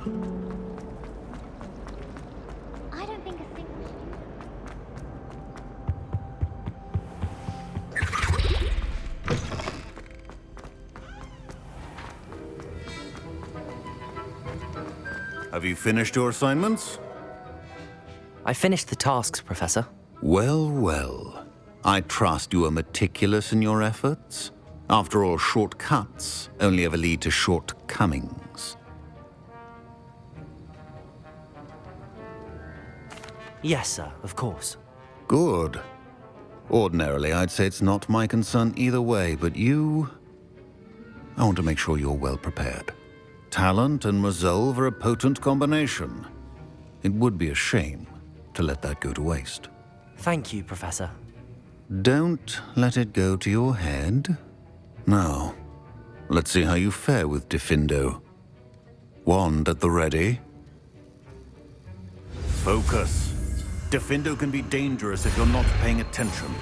I don't think a single Have you finished your assignments? I finished the tasks, Professor. Well, well. I trust you are meticulous in your efforts. After all, shortcuts only ever lead to shortcomings. Yes, sir, of course. Good. Ordinarily, I'd say it's not my concern either way, but you... I want to make sure you're well prepared. Talent and resolve are a potent combination. It would be a shame to let that go to waste. Thank you, Professor. Don't let it go to your head. Now, let's see how you fare with Diffindo. Wand at the ready. Focus. Diffindo can be dangerous if you're not paying attention.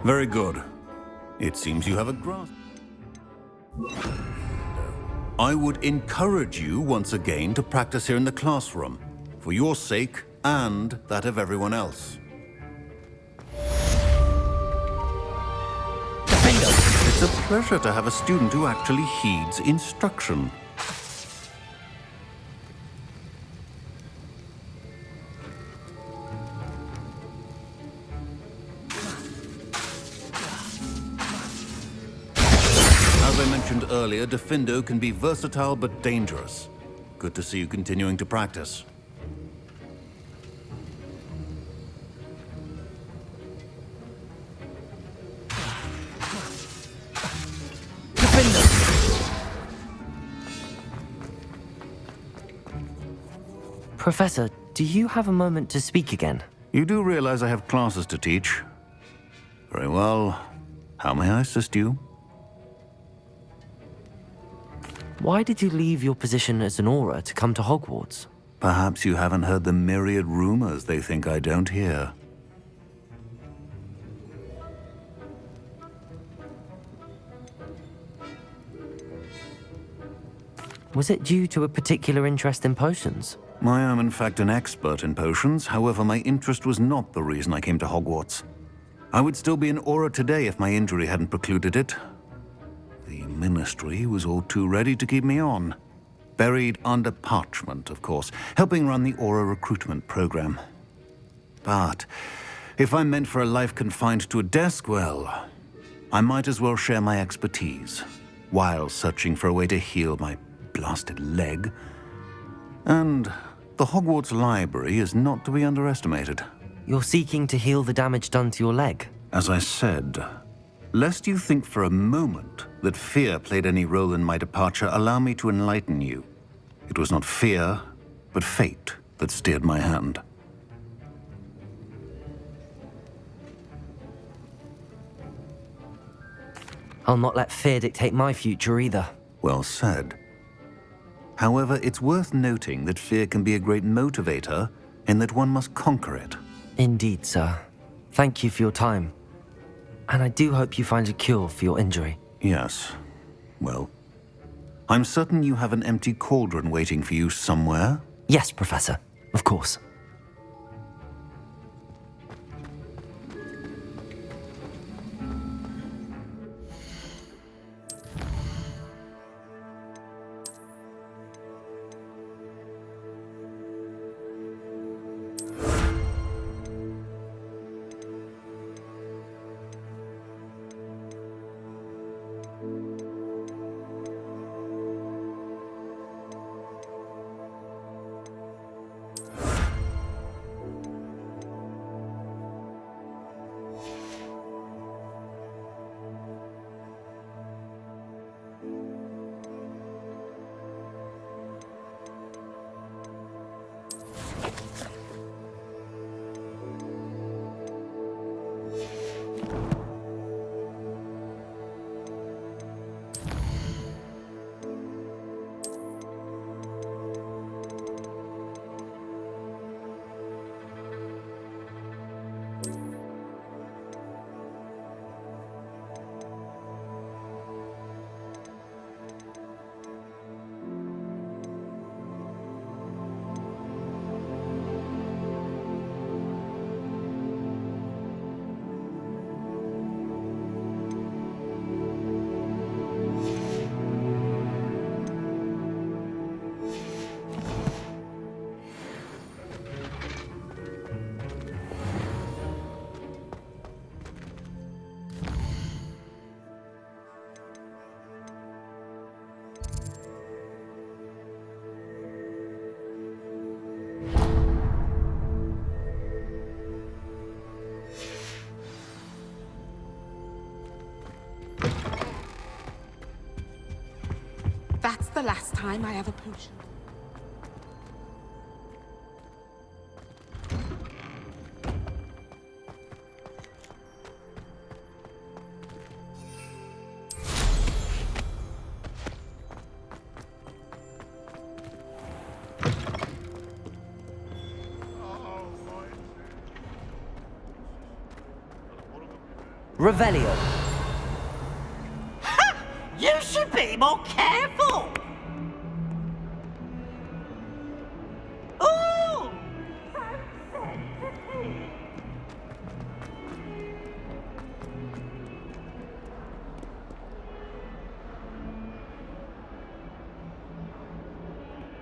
Very good. It seems you have a grasp. I would encourage you once again to practice here in the classroom, for your sake and that of everyone else. It's a pleasure to have a student who actually heeds instruction. As I mentioned earlier, Diffindo can be versatile but dangerous. Good to see you continuing to practice. Professor, do you have a moment to speak again? You do realize I have classes to teach. Very well. How may I assist you? Why did you leave your position as an Auror to come to Hogwarts? Perhaps you haven't heard the myriad rumors they think I don't hear. Was it due to a particular interest in potions? I am in fact an expert in potions, however my interest was not the reason I came to Hogwarts. I would still be an Auror today if my injury hadn't precluded it. The Ministry was all too ready to keep me on. Buried under parchment, of course, helping run the Auror recruitment program. But if I'm meant for a life confined to a desk, well, I might as well share my expertise while searching for a way to heal my blasted leg. And the Hogwarts Library is not to be underestimated. You're seeking to heal the damage done to your leg? As I said, lest you think for a moment that fear played any role in my departure, allow me to enlighten you. It was not fear, but fate that steered my hand. I'll not let fear dictate my future either. Well said. However, it's worth noting that fear can be a great motivator and that one must conquer it. Indeed, sir. Thank you for your time. And I do hope you find a cure for your injury. Yes. Well, I'm certain you have an empty cauldron waiting for you somewhere. Yes, Professor. Of course. the last time I have a potion. Revelio. You should be more careful! Ooh!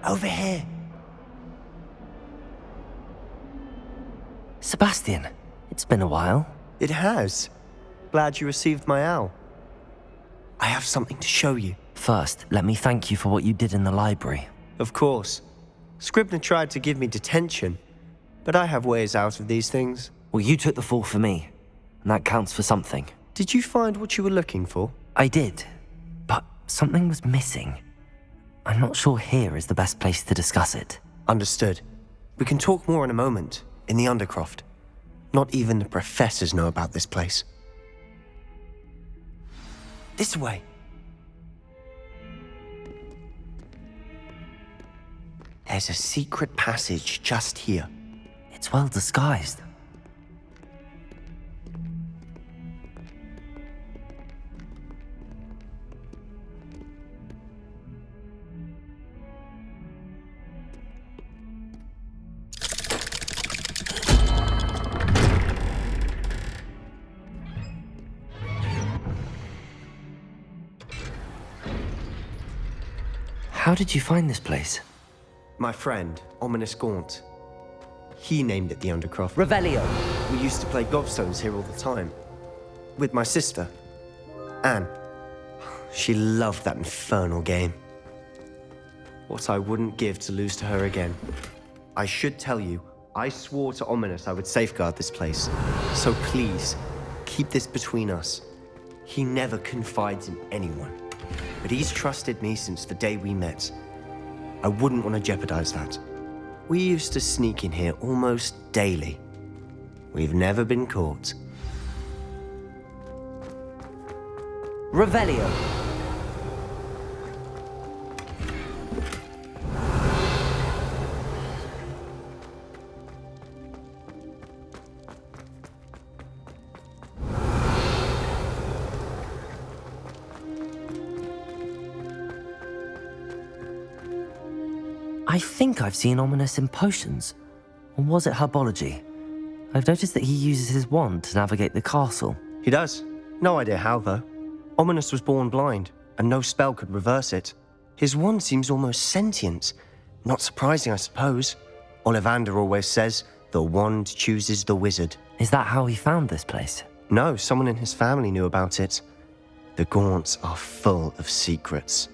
Over here. Sebastian, it's been a while. It has. Glad you received my owl. I have something to show you. First, let me thank you for what you did in the library. Of course. Scribner tried to give me detention, but I have ways out of these things. Well, you took the fall for me, and that counts for something. Did you find what you were looking for? I did, but something was missing. I'm not sure here is the best place to discuss it. Understood. We can talk more in a moment, in the Undercroft. Not even the professors know about this place. This way. There's a secret passage just here. It's well disguised. How did you find this place? My friend, Ominous Gaunt. He named it the Undercroft. Revelio. We used to play gobstones here all the time. With my sister, Anne. She loved that infernal game. What I wouldn't give to lose to her again. I should tell you, I swore to Ominous I would safeguard this place. So please, keep this between us. He never confides in anyone. But he's trusted me since the day we met. I wouldn't want to jeopardize that. We used to sneak in here almost daily. We've never been caught. Revelio. I think I've seen Ominous in potions. Or was it herbology? I've noticed that he uses his wand to navigate the castle. He does. No idea how, though. Ominous was born blind, and no spell could reverse it. His wand seems almost sentient. Not surprising, I suppose. Ollivander always says, the wand chooses the wizard. Is that how he found this place? No, someone in his family knew about it. The Gaunts are full of secrets.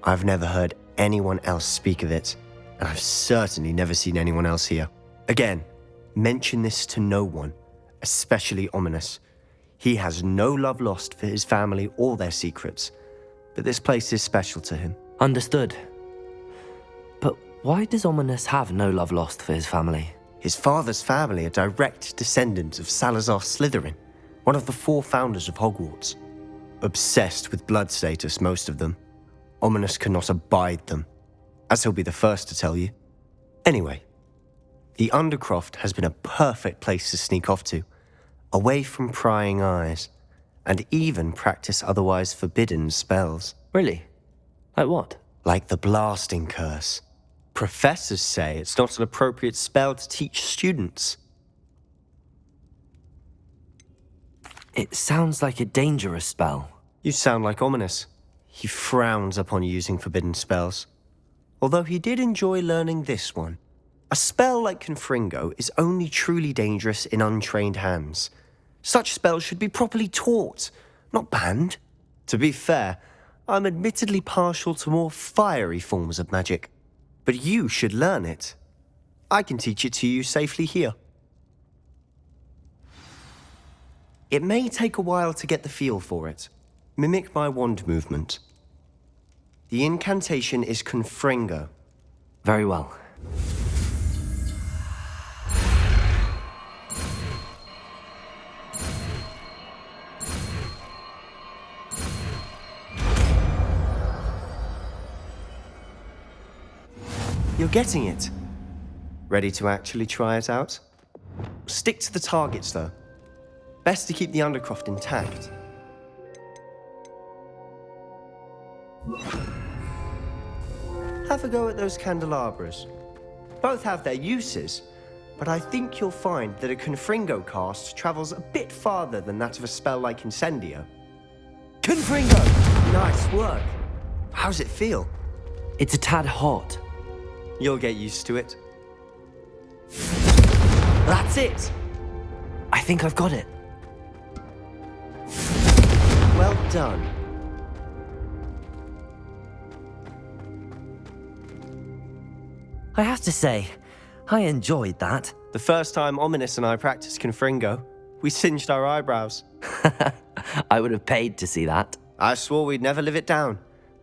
I've never heard anyone else speak of it, and I've certainly never seen anyone else here. Again, mention this to no one, especially Ominous. He has no love lost for his family or their secrets, but this place is special to him. Understood. But why does Ominous have no love lost for his family? His father's family are direct descendants of Salazar Slytherin, one of the 4 founders of Hogwarts. Obsessed with blood status, most of them. Ominous cannot abide them, as he'll be the first to tell you. Anyway, the Undercroft has been a perfect place to sneak off to, away from prying eyes, and even practice otherwise forbidden spells. Really? Like what? Like the blasting curse. Professors say it's not an appropriate spell to teach students. It sounds like a dangerous spell. You sound like Ominous. He frowns upon using forbidden spells. Although he did enjoy learning this one. A spell like Confringo is only truly dangerous in untrained hands. Such spells should be properly taught, not banned. To be fair, I'm admittedly partial to more fiery forms of magic. But you should learn it. I can teach it to you safely here. It may take a while to get the feel for it. Mimic my wand movement. The incantation is Confringo. Very well. You're getting it. Ready to actually try it out? Stick to the targets, though. Best to keep the Undercroft intact. Have a go at those candelabras. Both have their uses, but I think you'll find that a Confringo cast travels a bit farther than that of a spell like Incendio. Confringo! Nice work. How's it feel? It's a tad hot. You'll get used to it. That's it! I think I've got it. Well done. I have to say, I enjoyed that. The first time Ominous and I practiced Confringo, we singed our eyebrows. I would have paid to see that. I swore we'd never live it down.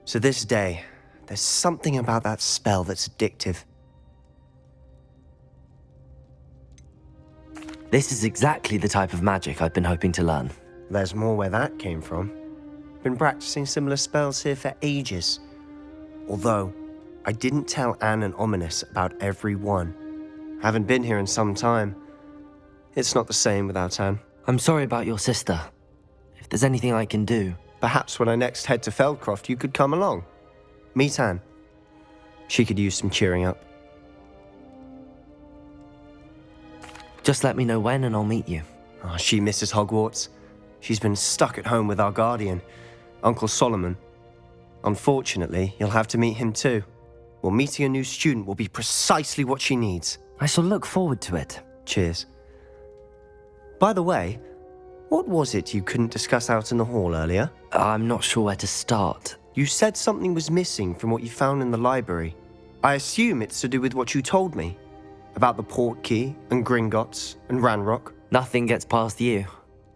So this day, there's something about that spell that's addictive. This is exactly the type of magic I've been hoping to learn. There's more where that came from. Been practicing similar spells here for ages. Although, I didn't tell Anne and Ominous about every one. Haven't been here in some time. It's not the same without Anne. I'm sorry about your sister. If there's anything I can do... Perhaps when I next head to Feldcroft, you could come along. Meet Anne. She could use some cheering up. Just let me know when and I'll meet you. Oh, she misses Hogwarts. She's been stuck at home with our guardian, Uncle Solomon. Unfortunately, you'll have to meet him too. Well, meeting a new student will be precisely what she needs. I shall look forward to it. Cheers. By the way, what was it you couldn't discuss out in the hall earlier? I'm not sure where to start. You said something was missing from what you found in the library. I assume it's to do with what you told me. About the Portkey, and Gringotts, and Ranrock. Nothing gets past you.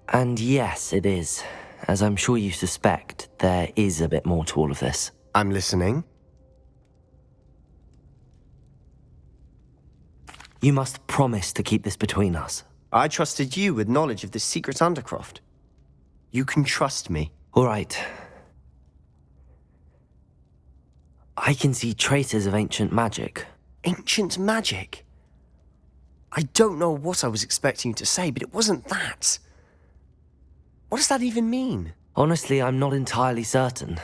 And yes, it is. As I'm sure you suspect, there is a bit more to all of this. I'm listening. You must promise to keep this between us. I trusted you with knowledge of this secret Undercroft. You can trust me. All right. I can see traces of ancient magic. Ancient magic? I don't know what I was expecting you to say, but it wasn't that. What does that even mean? Honestly, I'm not entirely certain.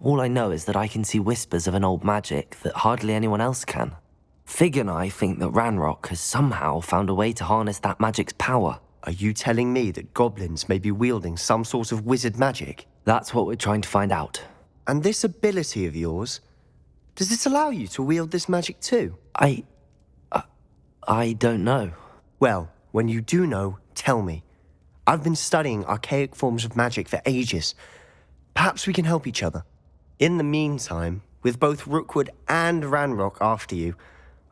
All I know is that I can see whispers of an old magic that hardly anyone else can. Fig and I think that Ranrock has somehow found a way to harness that magic's power. Are you telling me that goblins may be wielding some sort of wizard magic? That's what we're trying to find out. And this ability of yours, does it allow you to wield this magic too? I don't know. Well, when you do know, tell me. I've been studying archaic forms of magic for ages. Perhaps we can help each other. In the meantime, with both Rookwood and Ranrock after you,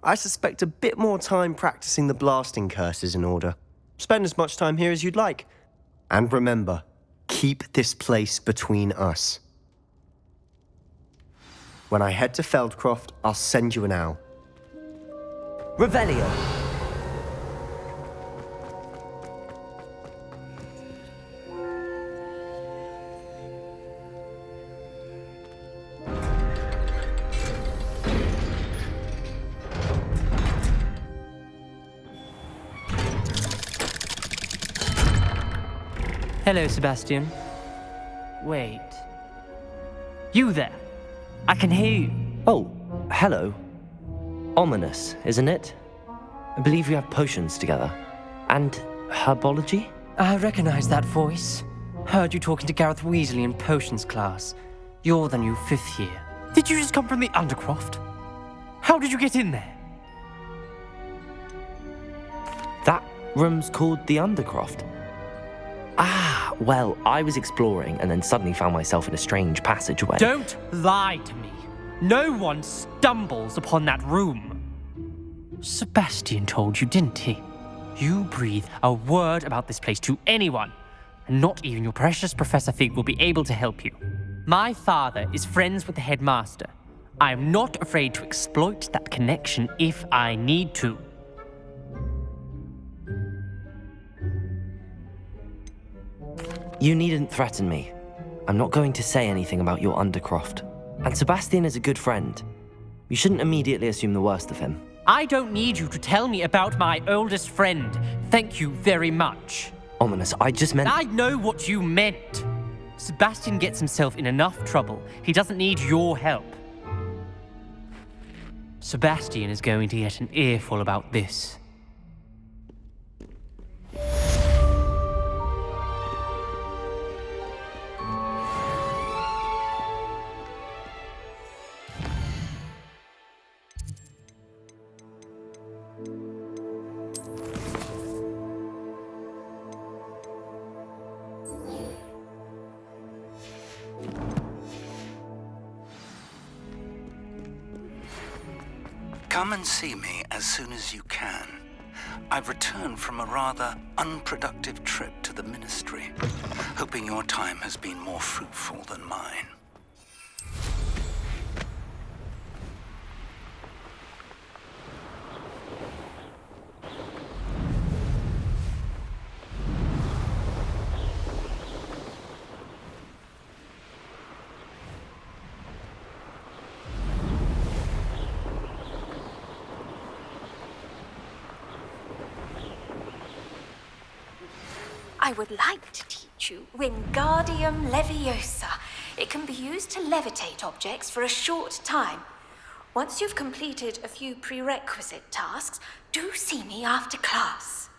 I suspect a bit more time practicing the blasting curses in order. Spend as much time here as you'd like. And remember, keep this place between us. When I head to Feldcroft, I'll send you an owl. Revelio! Hello, Sebastian. Wait. You there? I can hear you. Oh, hello. Ominous, isn't it? I believe we have potions together. And herbology? I recognize that voice. Heard you talking to Gareth Weasley in potions class. You're the new 5th year. Did you just come from the Undercroft? How did you get in there? That room's called the Undercroft. Ah, well, I was exploring and then suddenly found myself in a strange passageway. Don't lie to me. No one stumbles upon that room. Sebastian told you, didn't he? You breathe a word about this place to anyone, and not even your precious Professor Fig will be able to help you. My father is friends with the headmaster. I am not afraid to exploit that connection if I need to. You needn't threaten me. I'm not going to say anything about your Undercroft. And Sebastian is a good friend. You shouldn't immediately assume the worst of him. I don't need you to tell me about my oldest friend. Thank you very much. Ominous, I just meant— I know what you meant. Sebastian gets himself in enough trouble. He doesn't need your help. Sebastian is going to get an earful about this. Come and see me as soon as you can. I've returned from a rather unproductive trip to the Ministry, hoping your time has been more fruitful than mine. I would like to teach you Wingardium Leviosa. It can be used to levitate objects for a short time. Once you've completed a few prerequisite tasks, do see me after class.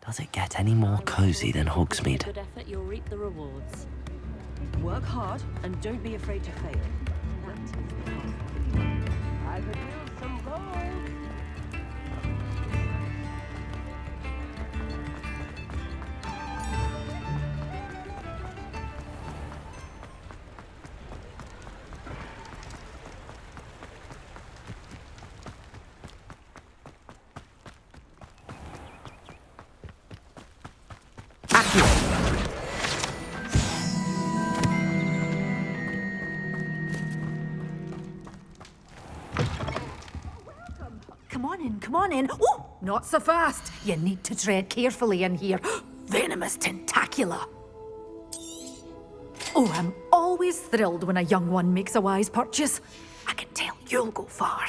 Does it get any more cozy than Hogsmeade? Good effort, you'll reap the rewards. Work hard and don't be afraid to fail. That is the path. I could use some gold. Come on in. Oh, not so fast. You need to tread carefully in here. Venomous tentacula. Oh, I'm always thrilled when a young one makes a wise purchase. I can tell you'll go far.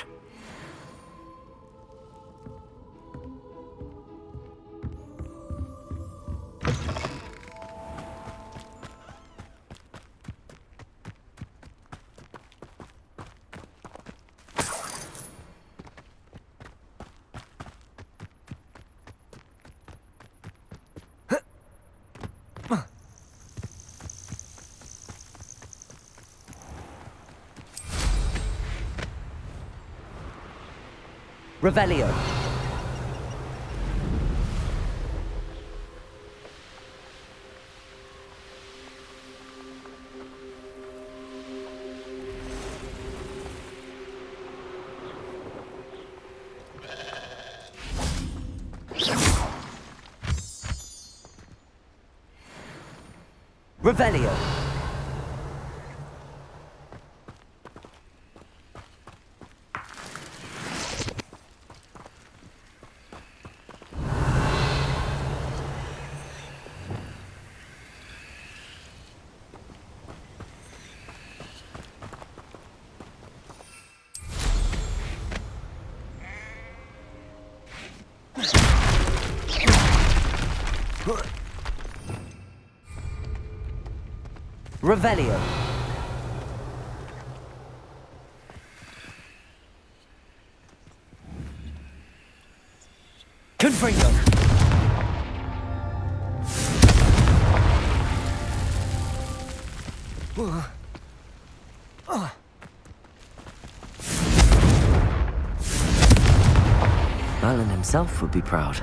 Revelio. Revelio. Revelio. Confringo. Merlin himself would be proud.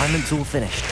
Assignment's all finished.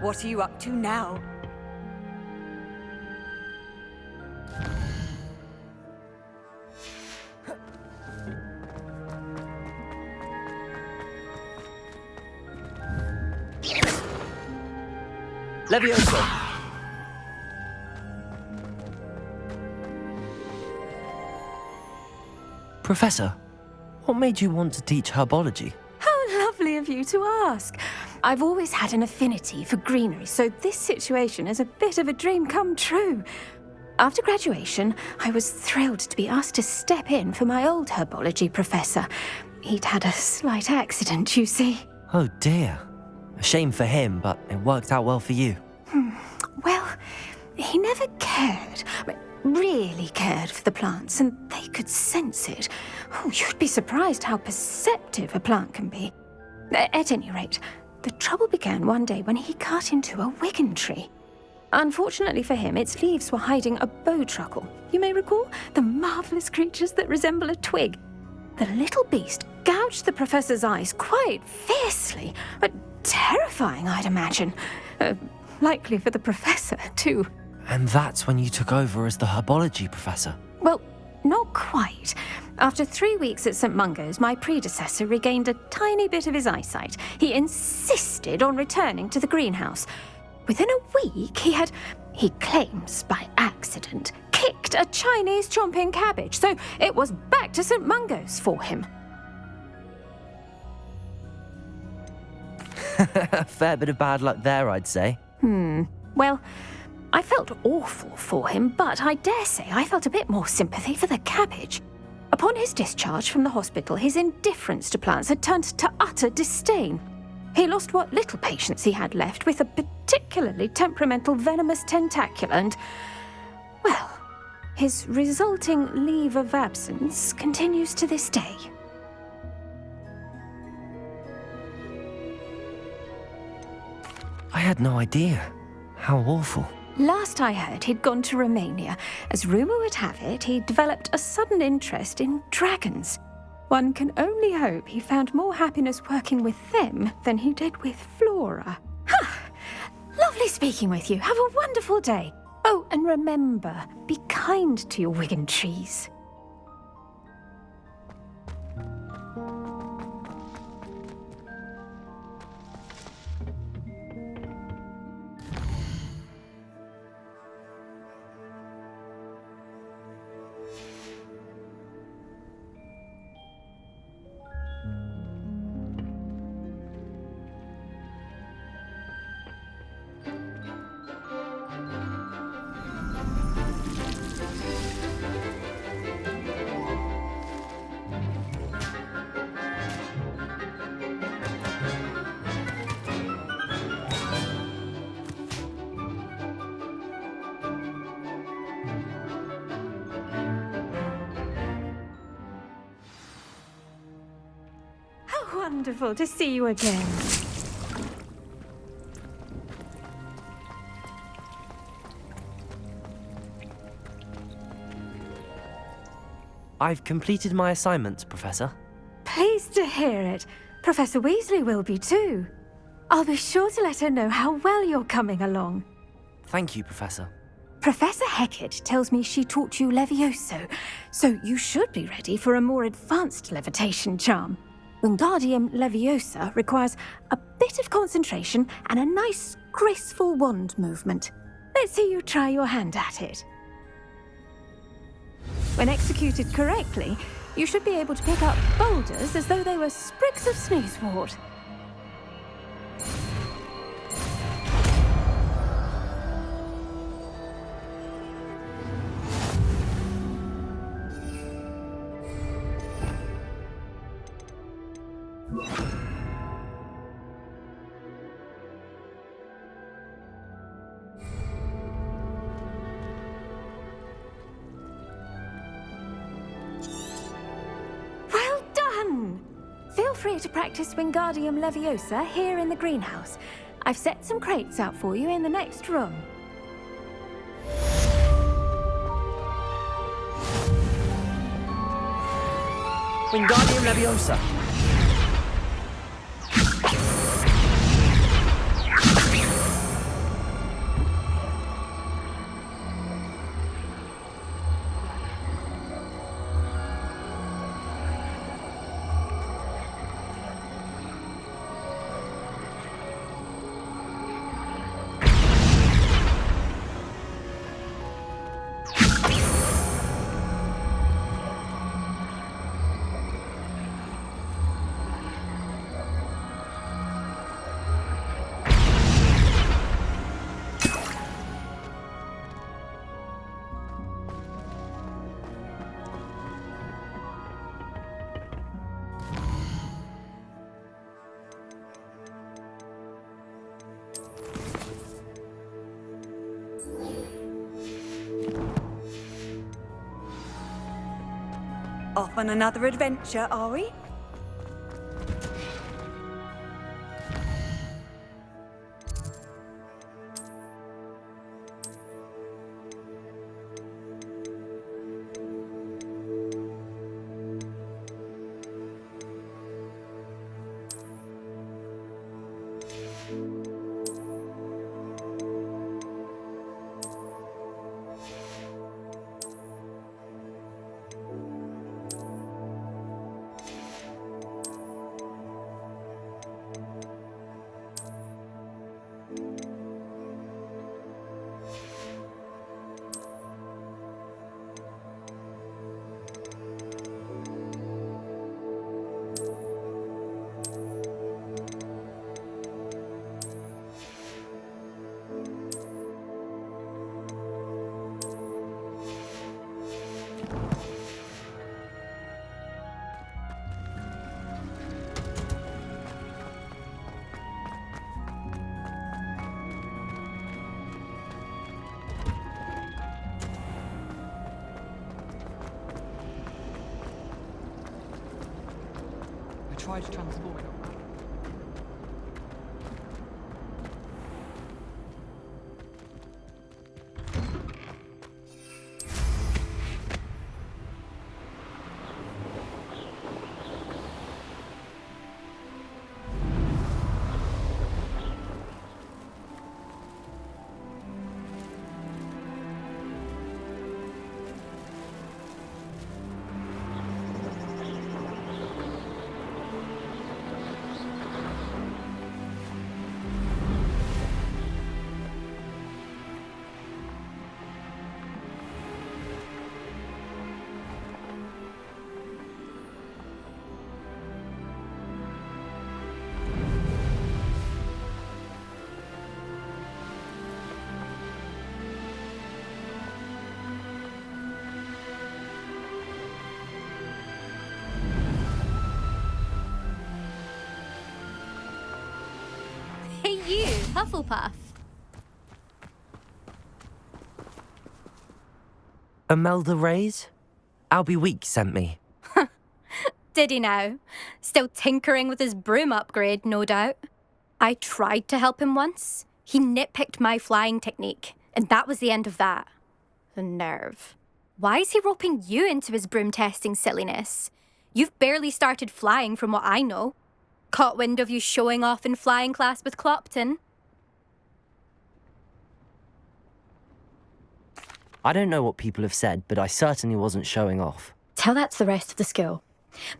What are you up to now? Leviosa. Professor, what made you want to teach herbology? How lovely of you to ask. I've always had an affinity for greenery, so this situation is a bit of a dream come true. After graduation, I was thrilled to be asked to step in for my old herbology professor. He'd had a slight accident, you see. Oh dear. A shame for him, but it worked out well for you. Well, he never cared, really cared for the plants, and they could sense it. Oh, you'd be surprised how perceptive a plant can be. At any rate, the trouble began one day when he cut into a wigan tree. Unfortunately for him, its leaves were hiding a bowtruckle. You may recall the marvellous creatures that resemble a twig. The little beast gouged the professor's eyes quite fiercely, but terrifying, I'd imagine. Likely for the professor, too. And that's when you took over as the herbology professor? Well, not quite. After 3 weeks at St. Mungo's, my predecessor regained a tiny bit of his eyesight. He insisted on returning to the greenhouse. Within a week, he claims by accident, kicked a Chinese chomping cabbage, so it was back to St. Mungo's for him. A fair bit of bad luck there, I'd say. Well, I felt awful for him, but I dare say I felt a bit more sympathy for the cabbage. Upon his discharge from the hospital, his indifference to plants had turned to utter disdain. He lost what little patience he had left with a particularly temperamental venomous tentacula and, well, his resulting leave of absence continues to this day. I had no idea. How awful. Last I heard, he'd gone to Romania. As rumour would have it, he'd developed a sudden interest in dragons. One can only hope he found more happiness working with them than he did with Flora. Lovely speaking with you. Have a wonderful day. Oh, and remember, be kind to your Wigan trees. Wonderful to see you again. I've completed my assignments, Professor. Pleased to hear it. Professor Weasley will be too. I'll be sure to let her know how well you're coming along. Thank you, Professor. Professor Hecat tells me she taught you Levioso, so you should be ready for a more advanced levitation charm. Wingardium Leviosa requires a bit of concentration and a nice, graceful wand movement. Let's see you try your hand at it. When executed correctly, you should be able to pick up boulders as though they were sprigs of sneezewort. Feel free to practice Wingardium Leviosa here in the greenhouse. I've set some crates out for you in the next room. Wingardium Leviosa! Off on another adventure, are we? tried transforming a rat. Hey you, Hufflepuff. Imelda Reyes? Albie Weeks sent me. Did he now? Still tinkering with his broom upgrade, no doubt. I tried to help him once. He nitpicked my flying technique, and that was the end of that. The nerve. Why is he roping you into his broom testing silliness? You've barely started flying from what I know. Caught wind of you showing off in flying class with Clopton. I don't know what people have said, but I certainly wasn't showing off. Tell that to the rest of the school.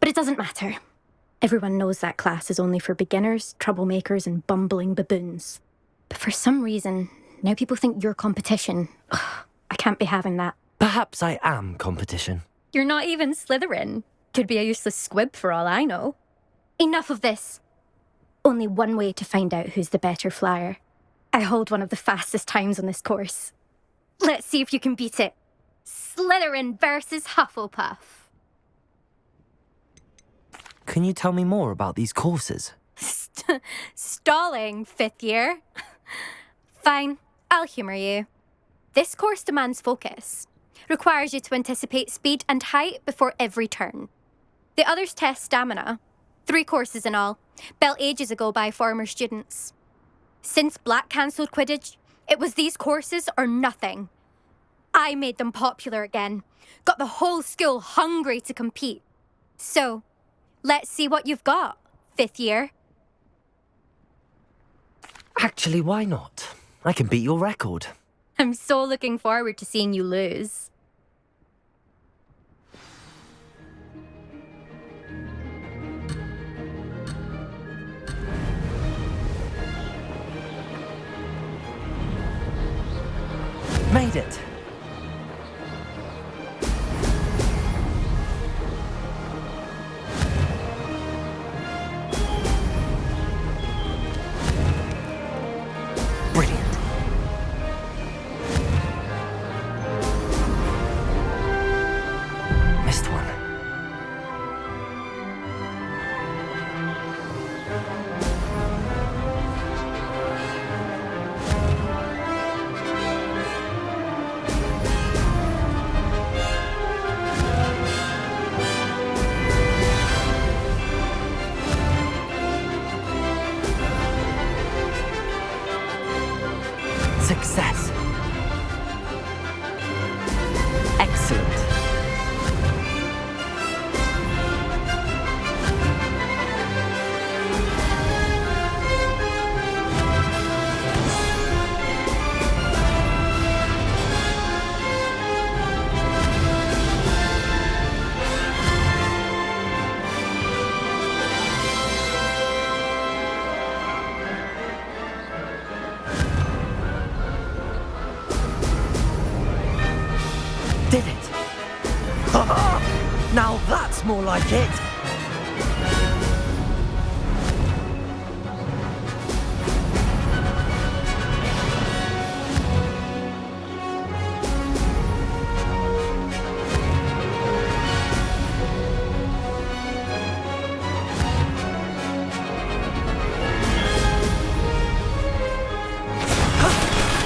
But it doesn't matter. Everyone knows that class is only for beginners, troublemakers, and bumbling baboons. But for some reason, now people think you're competition. Ugh, I can't be having that. Perhaps I am competition. You're not even Slytherin. Could be a useless squib for all I know. Enough of this. Only one way to find out who's the better flyer. I hold one of the fastest times on this course. Let's see if you can beat it. Slytherin versus Hufflepuff. Can you tell me more about these courses? Stalling, 5th year. Fine, I'll humour you. This course demands focus. Requires you to anticipate speed and height before every turn. The others test stamina. 3 courses in all, built ages ago by former students. Since Black cancelled Quidditch, it was these courses or nothing. I made them popular again. Got the whole school hungry to compete. So, let's see what you've got, 5th year. Actually, why not? I can beat your record. I'm so looking forward to seeing you lose. Made it. Brilliant. Missed one. Success. Excellent. Did it! Now that's more like it!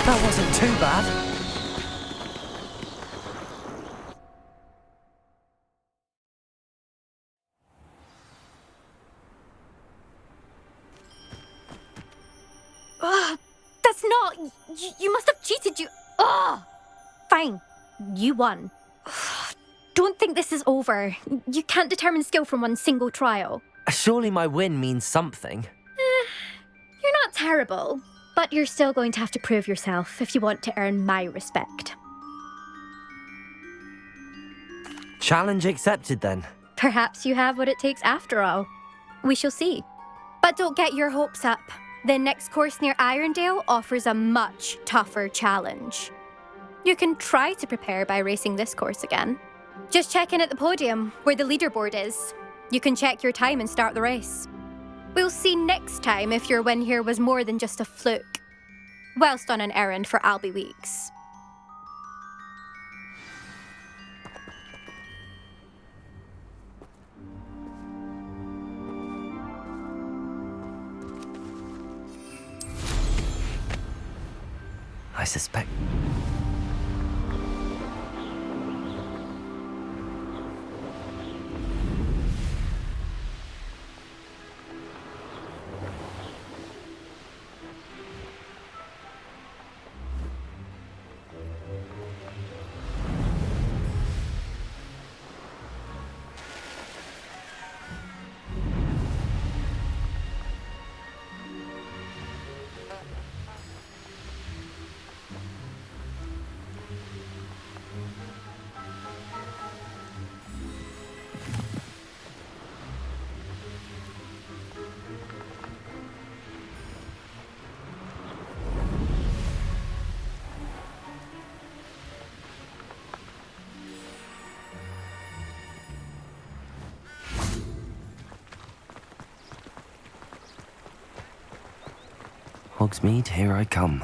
That wasn't too bad. You must have cheated, you... Ugh! Fine. You won. Don't think this is over. You can't determine skill from one single trial. Surely my win means something. You're not terrible, but you're still going to have to prove yourself if you want to earn my respect. Challenge accepted, then. Perhaps you have what it takes after all. We shall see. But don't get your hopes up. The next course near Irondale offers a much tougher challenge. You can try to prepare by racing this course again. Just check in at the podium, where the leaderboard is. You can check your time and start the race. We'll see next time if your win here was more than just a fluke, whilst on an errand for Albie Weeks. I suspect... Hogsmeade, here I come.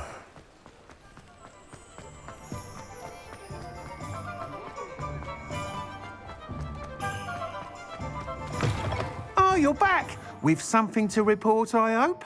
Oh, you're back! With something to report, I hope?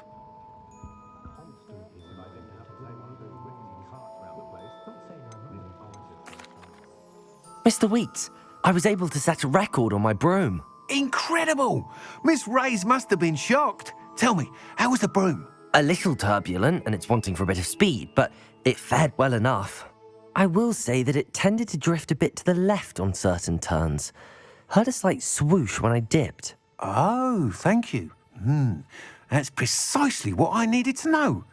Mr. Weeks, I was able to set a record on my broom. Incredible! Miss Reyes must have been shocked. Tell me, how was the broom? A little turbulent, and it's wanting for a bit of speed, but it fared well enough. I will say that it tended to drift a bit to the left on certain turns. Heard a slight swoosh when I dipped. Oh, thank you. That's precisely what I needed to know.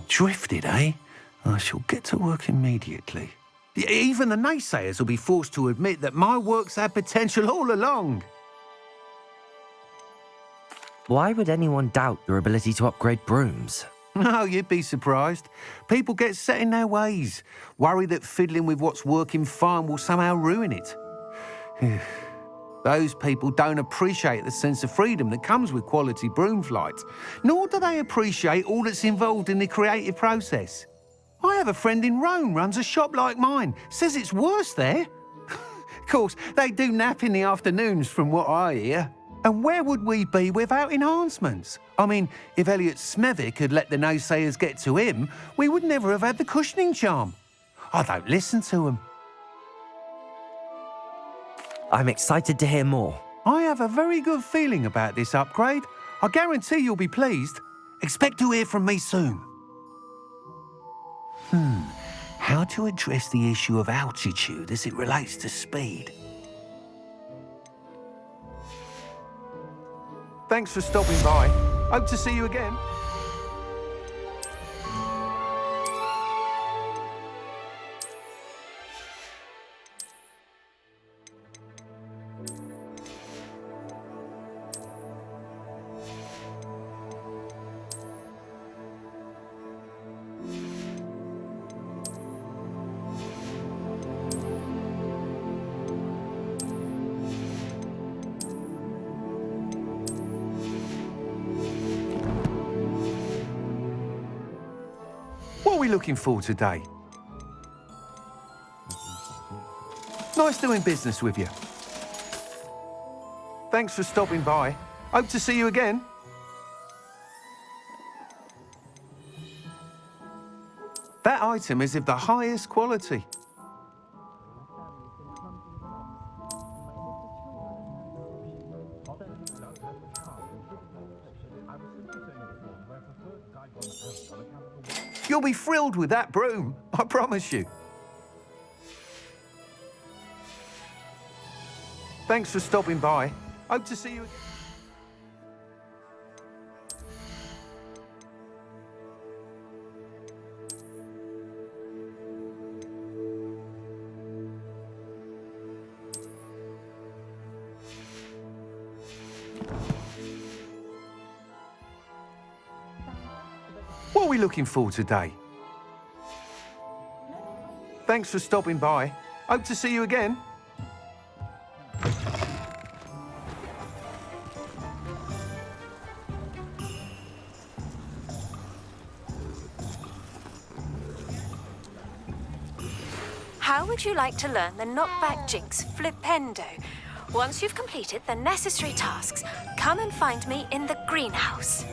Drifted, eh? I shall get to work immediately. Even the naysayers will be forced to admit that my work's had potential all along. Why would anyone doubt your ability to upgrade brooms? No, you'd be surprised. People get set in their ways, worry that fiddling with what's working fine will somehow ruin it. Those people don't appreciate the sense of freedom that comes with quality broom flight, nor do they appreciate all that's involved in the creative process. I have a friend in Rome runs a shop like mine, says it's worse there. Of course, they do nap in the afternoons from what I hear. And where would we be without enhancements? I mean, if Elliot Smethwick had let the naysayers get to him, we would never have had the cushioning charm. I don't listen to them. I'm excited to hear more. I have a very good feeling about this upgrade. I guarantee you'll be pleased. Expect to hear from me soon. How to address the issue of altitude as it relates to speed? Thanks for stopping by. Hope to see you again. What are we looking for today? Nice doing business with you. Thanks for stopping by. Hope to see you again. That item is of the highest quality. You'll be thrilled with that broom, I promise you. Thanks for stopping by. Hope to see you again. What are we looking for today? Thanks for stopping by. Hope to see you again. How would you like to learn the knockback jinx flipendo? Once you've completed the necessary tasks, come and find me in the greenhouse.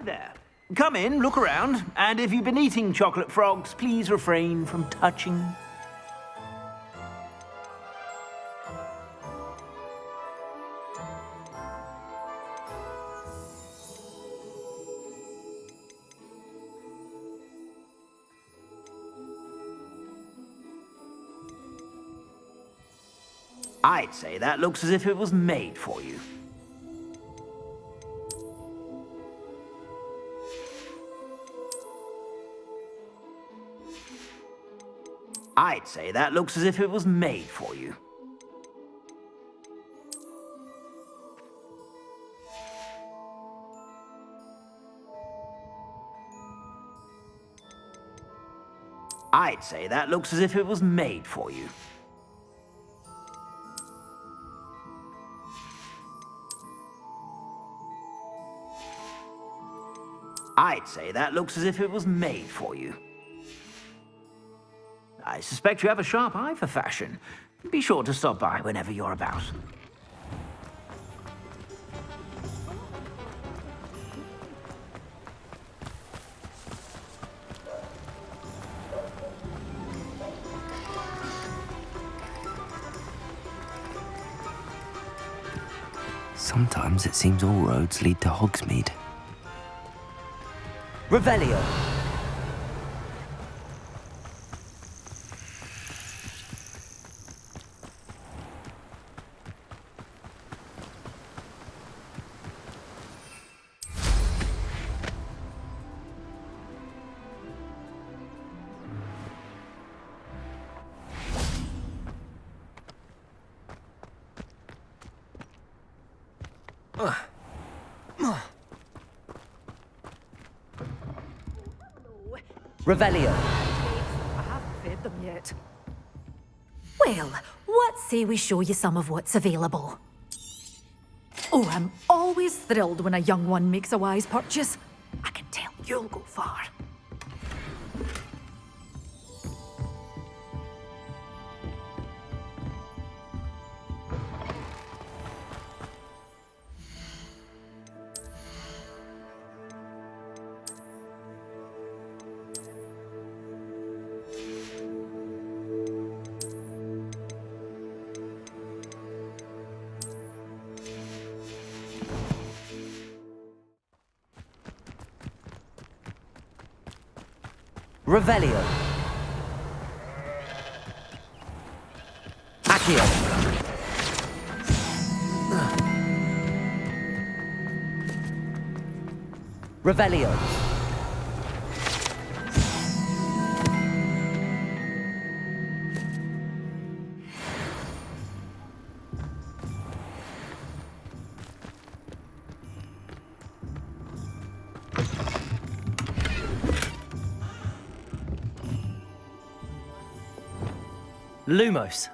There. Come in, look around, and if you've been eating chocolate frogs, please refrain from touching. I'd say that looks as if it was made for you. I'd say that looks as if it was made for you. I'd say that looks as if it was made for you. I'd say that looks as if it was made for you. I suspect you have a sharp eye for fashion. Be sure to stop by whenever you're about. Sometimes it seems all roads lead to Hogsmeade. Revelio! Revelio. I haven't fed them yet. Well, what say we show you some of what's available? Oh, I'm always thrilled when a young one makes a wise purchase. I can tell you'll go far. Revelio. Accio. Revelio. Lumos.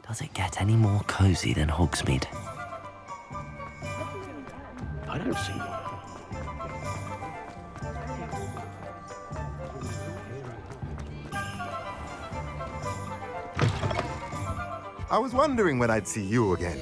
Does it get any more cozy than Hogsmeade? I don't see one. I was wondering when I'd see you again.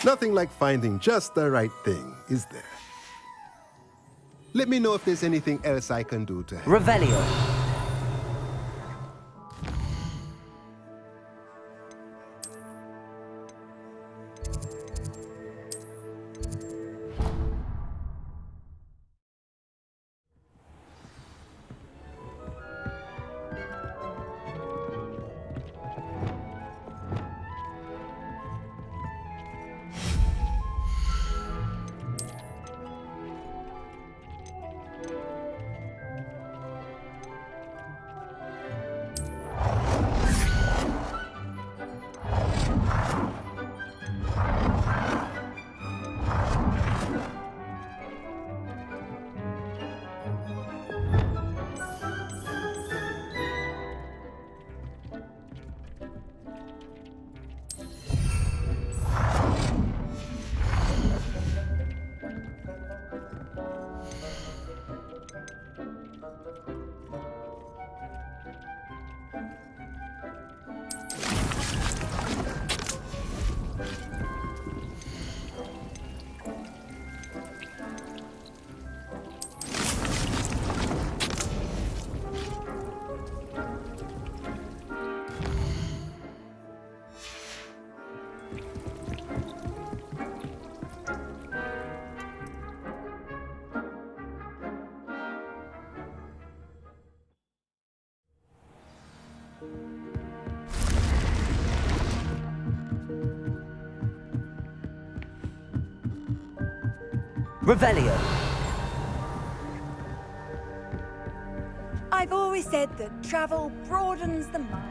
Nothing like finding just the right thing, is there? Let me know if there's anything else I can do to help. Revelio. Revelio. I've always said that travel broadens the mind.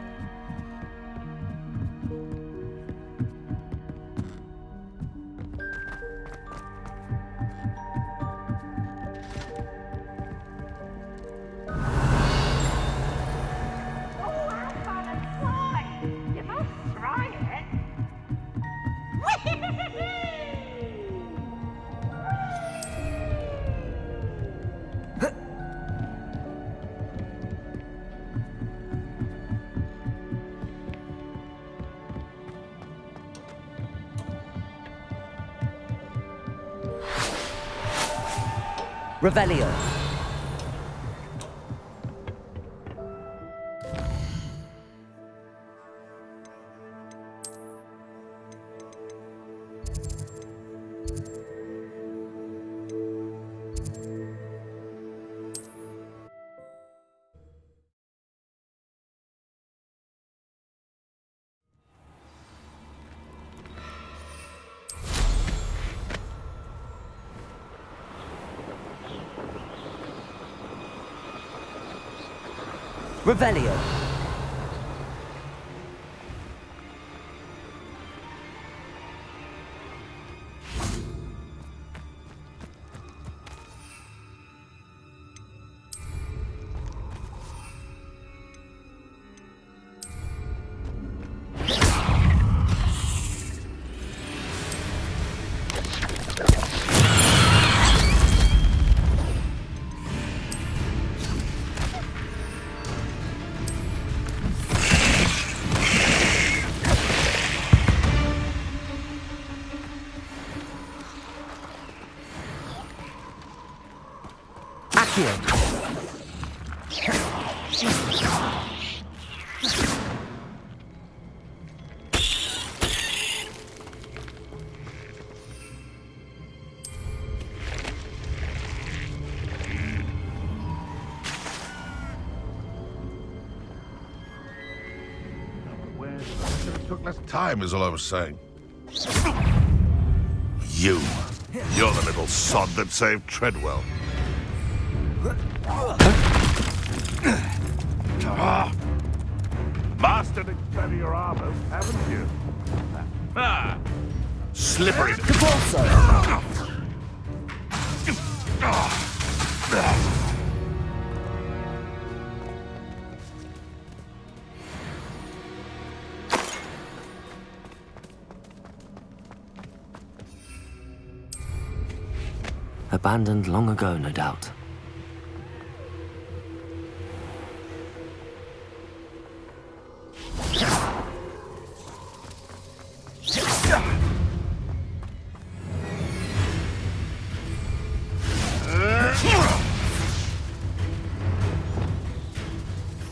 Revelio. Revelio. Took less time is all I was saying. You're the little sod that saved Treadwell. Mastered Expelliarmus, haven't you? Slippery. Abandoned long ago, no doubt.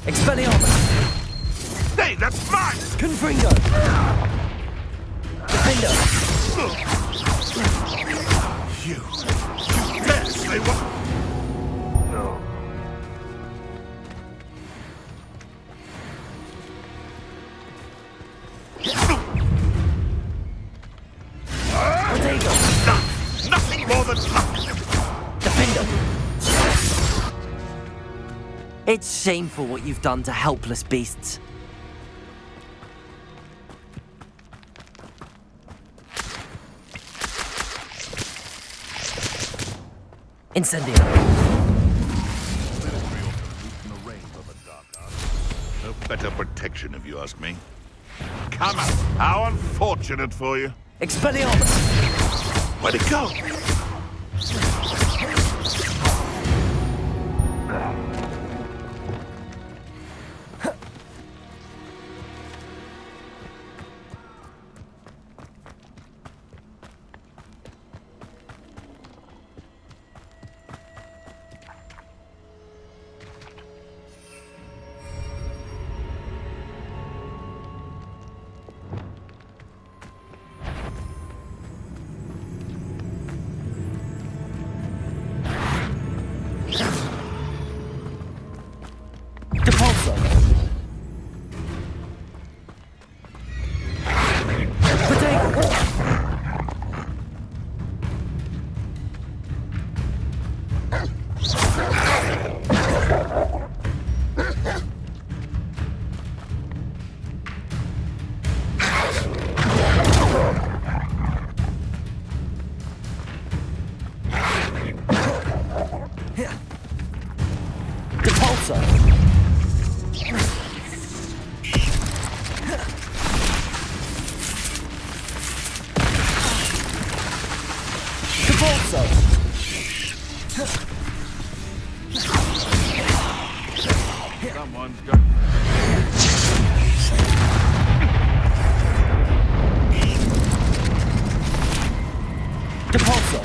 Expelliarmus! Hey, that's mine! Confringo! Defender! You dare say what? No. Nothing more than luck! Defender! It's shameful what you've done to helpless beasts. Incendio. No better protection, if you ask me. Come on, how unfortunate for you. Expelliarmus! Where'd it go? Depulso! Depulso! Someone's got... Depulso!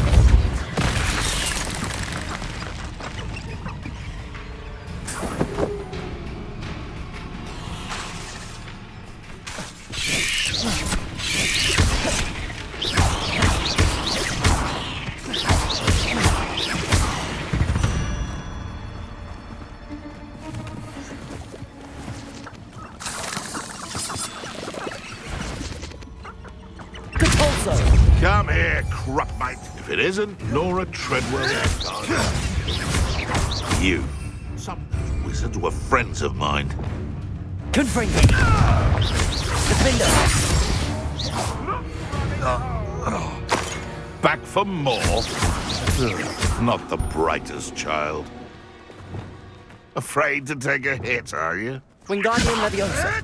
Come here, crupmate. If it isn't Nora Treadwell, you. Some of those wizards were friends of mine. Confringo! Defender! Back for more? Not the brightest child. Afraid to take a hit, are you? Wingardium Leviosa!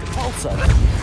Depulso!